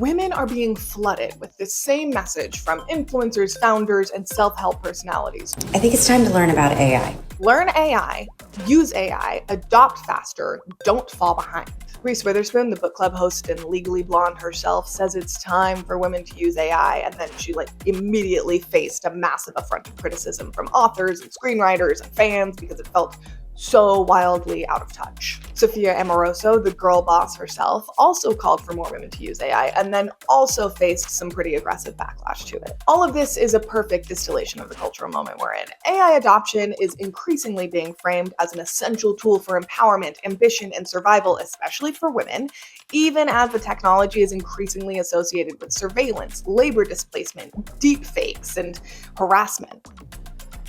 women are being flooded with this same message from influencers, founders, and self-help personalities. I think it's time to learn about AI. Learn AI, use AI, adopt faster, don't fall behind. Reese Witherspoon, the book club host and Legally Blonde herself, says it's time for women to use AI, and then she immediately faced a massive affront of criticism from authors and screenwriters and fans because it felt so wildly out of touch. Sophia Amoruso, the girl boss herself, also called for more women to use AI and then also faced some pretty aggressive backlash to it. All of this is a perfect distillation of the cultural moment we're in. AI adoption is increasingly being framed as an essential tool for empowerment, ambition, and survival, especially for women, even as the technology is increasingly associated with surveillance, labor displacement, deepfakes, and harassment.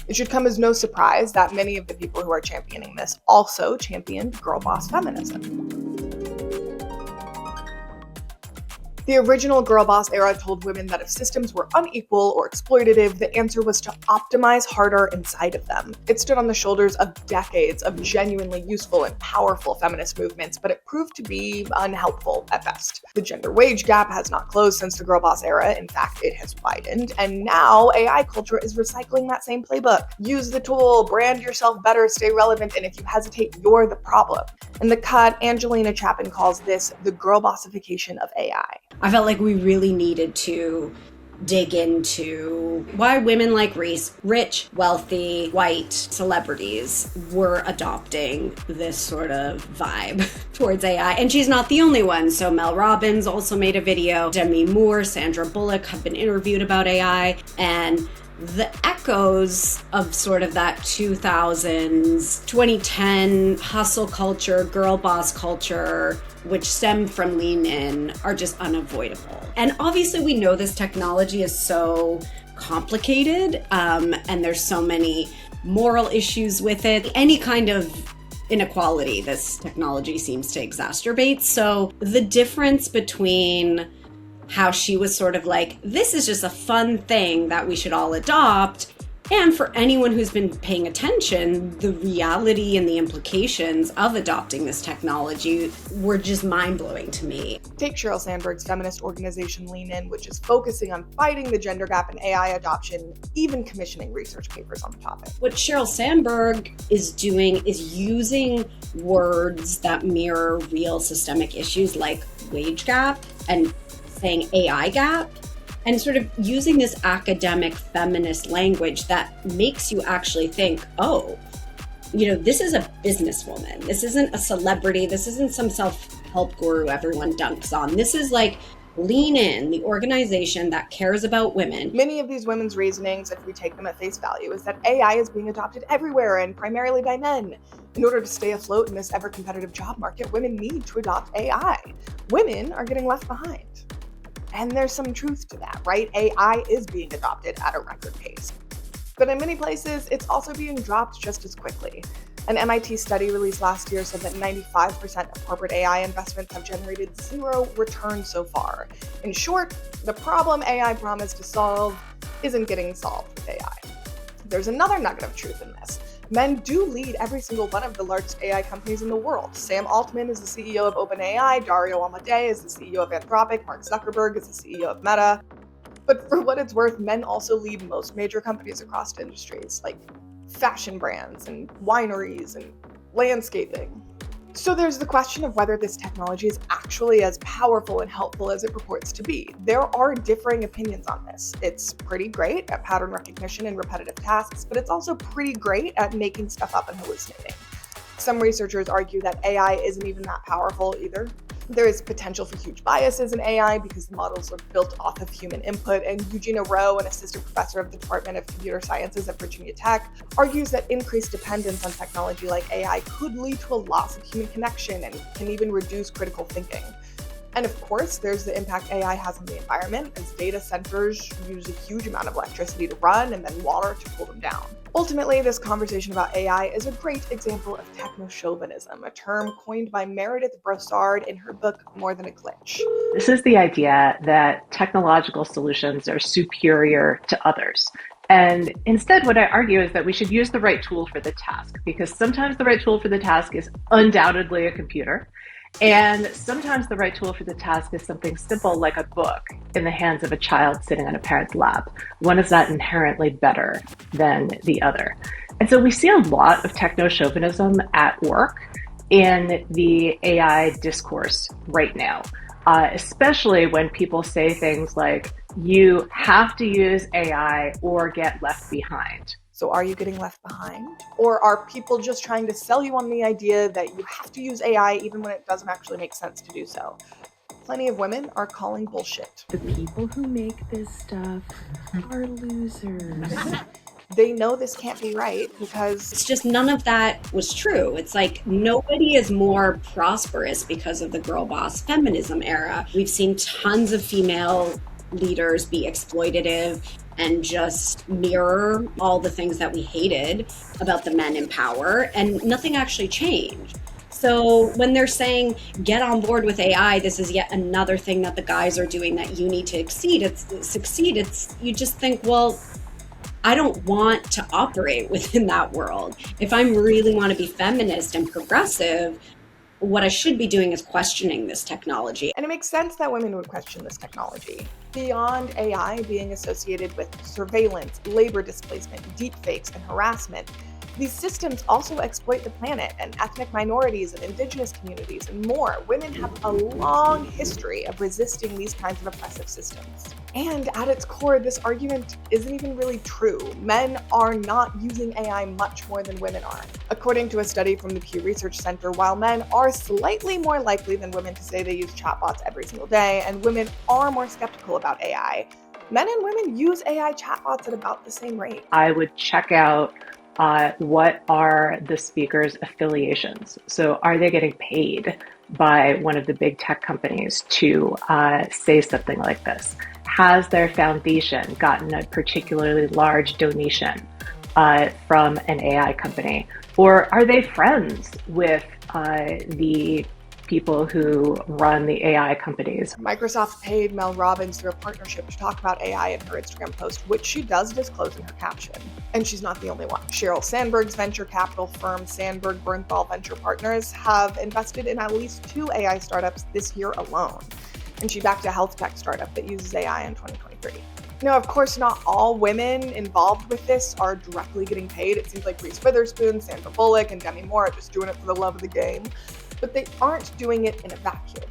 It should come as no surprise that many of the people who are championing this also championed girl boss feminism. The original girl boss era told women that if systems were unequal or exploitative, the answer was to optimize harder inside of them. It stood on the shoulders of decades of genuinely useful and powerful feminist movements, but it proved to be unhelpful at best. The gender wage gap has not closed since the girl boss era. In fact, it has widened. And now AI culture is recycling that same playbook. Use the tool, brand yourself better, stay relevant, and if you hesitate, you're the problem. In the cut, Angelina Chapin calls this the Girlbossification of AI. I felt like we really needed to dig into why women like Reese, rich, wealthy, white celebrities, were adopting this sort of vibe towards AI. And she's not the only one. So Mel Robbins also made a video. Demi Moore, Sandra Bullock have been interviewed about AI. And the echoes of sort of that 2000s, 2010 hustle culture, girl boss culture, which stem from Lean In, are just unavoidable. And obviously we know this technology is so complicated, and there's so many moral issues with it. Any kind of inequality this technology seems to exacerbate. So the difference between how she was sort of like, this is just a fun thing that we should all adopt, and for anyone who's been paying attention, the reality and the implications of adopting this technology were just mind-blowing to me. Take Sheryl Sandberg's feminist organization Lean In, which is focusing on fighting the gender gap in AI adoption, even commissioning research papers on the topic. What Sheryl Sandberg is doing is using words that mirror real systemic issues like wage gap and saying AI gap, and sort of using this academic feminist language that makes you actually think, oh, this is a businesswoman. This isn't a celebrity. This isn't some self-help guru everyone dunks on. This is like Lean In, the organization that cares about women. Many of these women's reasonings, if we take them at face value, is that AI is being adopted everywhere and primarily by men. In order to stay afloat in this ever-competitive job market, women need to adopt AI. Women are getting left behind. And there's some truth to that, right? AI is being adopted at a record pace. But in many places, it's also being dropped just as quickly. An MIT study released last year said that 95% of corporate AI investments have generated zero return so far. In short, the problem AI promised to solve isn't getting solved with AI. There's another nugget of truth in this. Men do lead every single one of the largest AI companies in the world. Sam Altman is the CEO of OpenAI, Dario Amodei is the CEO of Anthropic, Mark Zuckerberg is the CEO of Meta. But for what it's worth, men also lead most major companies across industries, like fashion brands and wineries and landscaping. So there's the question of whether this technology is actually as powerful and helpful as it purports to be. There are differing opinions on this. It's pretty great at pattern recognition and repetitive tasks, but it's also pretty great at making stuff up and hallucinating. Some researchers argue that AI isn't even that powerful either. There is potential for huge biases in AI because the models are built off of human input, and Eugenia Rowe, an assistant professor of the Department of Computer Sciences at Virginia Tech, argues that increased dependence on technology like AI could lead to a loss of human connection and can even reduce critical thinking. And of course, there's the impact AI has on the environment, as data centers use a huge amount of electricity to run and then water to cool them down. Ultimately, this conversation about AI is a great example of technochauvinism, a term coined by Meredith Broussard in her book, More Than a Glitch. This is the idea that technological solutions are superior to others. And instead, what I argue is that we should use the right tool for the task, because sometimes the right tool for the task is undoubtedly a computer. And sometimes the right tool for the task is something simple like a book in the hands of a child sitting on a parent's lap. One is not inherently better than the other. And so we see a lot of technochauvinism at work in the AI discourse right now, especially when people say things like, you have to use AI or get left behind. So are you getting left behind? Or are people just trying to sell you on the idea that you have to use AI even when it doesn't actually make sense to do so? Plenty of women are calling bullshit. The people who make this stuff are losers. They know this can't be right because It's just none of that was true. It's like nobody is more prosperous because of the girl boss feminism era. We've seen tons of female leaders be exploitative and just mirror all the things that we hated about the men in power, and nothing actually changed. So when they're saying, get on board with AI, this is yet another thing that the guys are doing that you need to succeed, you just think, well, I don't want to operate within that world. If I really want to be feminist and progressive, what I should be doing is questioning this technology. And it makes sense that women would question this technology. Beyond AI being associated with surveillance, labor displacement, deepfakes, and harassment, these systems also exploit the planet and ethnic minorities and indigenous communities and more. Women have a long history of resisting these kinds of oppressive systems. And at its core, this argument isn't even really true. Men are not using AI much more than women are. According to a study from the Pew Research Center, while men are slightly more likely than women to say they use chatbots every single day, and women are more skeptical about AI, men and women use AI chatbots at about the same rate. I would check out what are the speakers' affiliations. So are they getting paid by one of the big tech companies to say something like this? Has their foundation gotten a particularly large donation from an AI company? Or are they friends with the people who run the AI companies? Microsoft paid Mel Robbins through a partnership to talk about AI in her Instagram post, which she does disclose in her caption. And she's not the only one. Sheryl Sandberg's venture capital firm, Sandberg Bernthal Venture Partners, have invested in at least 2 AI startups this year alone. And she backed a health tech startup that uses AI in 2023. Now, of course, not all women involved with this are directly getting paid. It seems like Reese Witherspoon, Sandra Bullock, and Demi Moore are just doing it for the love of the game. But they aren't doing it in a vacuum.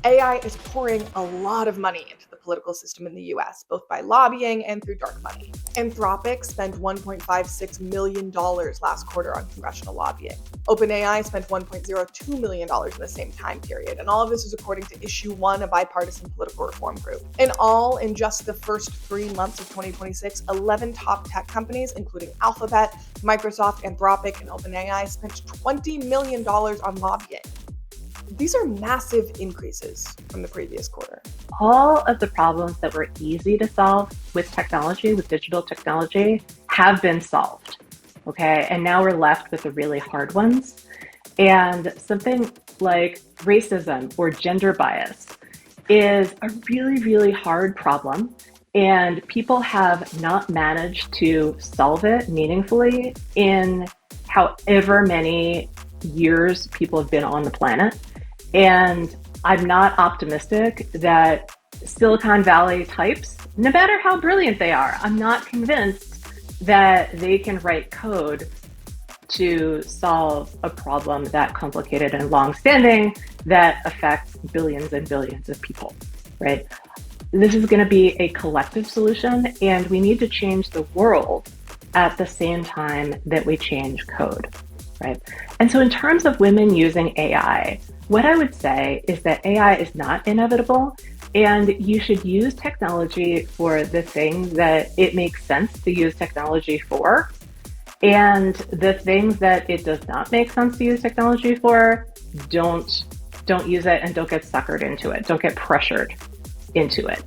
AI is pouring a lot of money into the political system in the US, both by lobbying and through dark money. Anthropic spent $1.56 million last quarter on congressional lobbying. OpenAI spent $1.02 million in the same time period, and all of this is according to Issue 1, a bipartisan political reform group. In all, in just the first 3 months of 2026, 11 top tech companies, including Alphabet, Microsoft, Anthropic, and OpenAI, spent $20 million on lobbying. These are massive increases from the previous quarter. All of the problems that were easy to solve with technology, with digital technology, have been solved, okay? And now we're left with the really hard ones. And something like racism or gender bias is a really, really hard problem. And people have not managed to solve it meaningfully in however many years people have been on the planet. And I'm not optimistic that Silicon Valley types, no matter how brilliant they are, I'm not convinced that they can write code to solve a problem that complicated and long-standing that affects billions and billions of people, right? This is going to be a collective solution, and we need to change the world at the same time that we change code, right? And so in terms of women using AI, what I would say is that AI is not inevitable, and you should use technology for the things that it makes sense to use technology for. And the things that it does not make sense to use technology for, don't use it and don't get suckered into it. Don't get pressured into it.